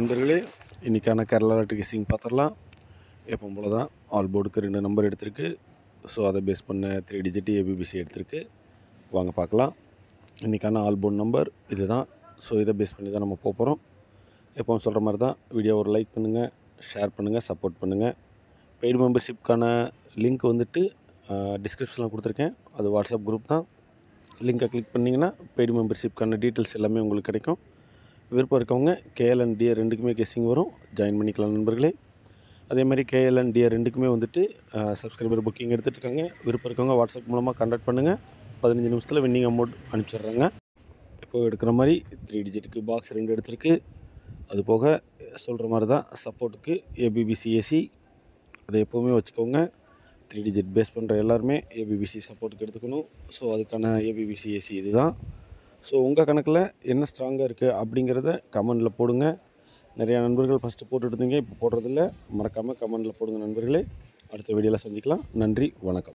நண்பர்களே, இன்றைக்கான Kerala lottery guessing பார்த்துடலாம். எப்பவும் போல தான் ஆல் போர்டுக்கு 2 நம்பர் எடுத்திருக்கு. ஸோ அதை பேஸ் பண்ண 3 டிஜிட் ஏபிபிசி எடுத்திருக்கு. வாங்க பார்க்கலாம். இன்றைக்கான ஆல் போர்டு நம்பர் இது தான். ஸோ இதை பேஸ் பண்ணி தான் நம்ம போகிறோம். எப்பவும் சொல்கிற மாதிரி தான் வீடியோ ஒரு லைக் பண்ணுங்கள், ஷேர் பண்ணுங்கள், சப்போர்ட் பண்ணுங்கள். பெய்டு மெம்பர்ஷிப்க்கான லிங்க் வந்துட்டு டிஸ்கிரிப்ஷனில் கொடுத்துருக்கேன். அது வாட்ஸ்அப் குரூப் தான். லிங்கை கிளிக் பண்ணிங்கன்னா பெய்டு மெம்பர்ஷிப்க்கான டீட்டெயில்ஸ் எல்லாமே உங்களுக்கு கிடைக்கும். விருப்பம் இருக்கவங்க கேஎல் அண்ட் டிஆர் ரெண்டுக்குமே கெஸ்ஸிங் வரும், ஜாயின் பண்ணிக்கலாம் நண்பர்களே. அதே மாதிரி கேஎல் அண்ட் டிஆர் ரெண்டுக்குமே வந்துட்டு சப்ஸ்கிரைபர் புக்கிங் எடுத்துகிட்டு இருக்காங்க. விருப்பம் இருக்கவங்க வாட்ஸ்அப் மூலமாக கான்டாக்ட் பண்ணுங்கள். 15 நிமிஷத்தில் வின்னிங் அமௌண்ட் அனுப்பிச்சிடுறாங்க. இப்போது எடுக்கிற மாதிரி 3 டிஜிட்டுக்கு பாக்ஸ் 2 எடுத்திருக்கு. அது போக சொல்கிற மாதிரி தான் சப்போர்ட்டுக்கு ஏபிபிசி ஏசி அதை எப்போவுமே வச்சுக்கோங்க. 3 டிஜிட் பேஸ் பண்ணுற எல்லாருமே ஏபிபிசி சப்போர்ட்டுக்கு எடுத்துக்கணும். ஸோ அதுக்கான ஏபிபிசி ஏசி இது தான். ஸோ உங்கள் கணக்கில் என்ன ஸ்ட்ராங்காக இருக்குது அப்படிங்கிறத கமெண்டில் போடுங்க. நிறையா நண்பர்கள் ஃபஸ்ட்டு போட்டுட்டு இருந்தீங்க, இப்போ போடுறதில்ல. மறக்காமல் கமெண்டில் போடுங்க நண்பர்களே. அடுத்த வீடியோவில் சந்திக்கலாம். நன்றி, வணக்கம்.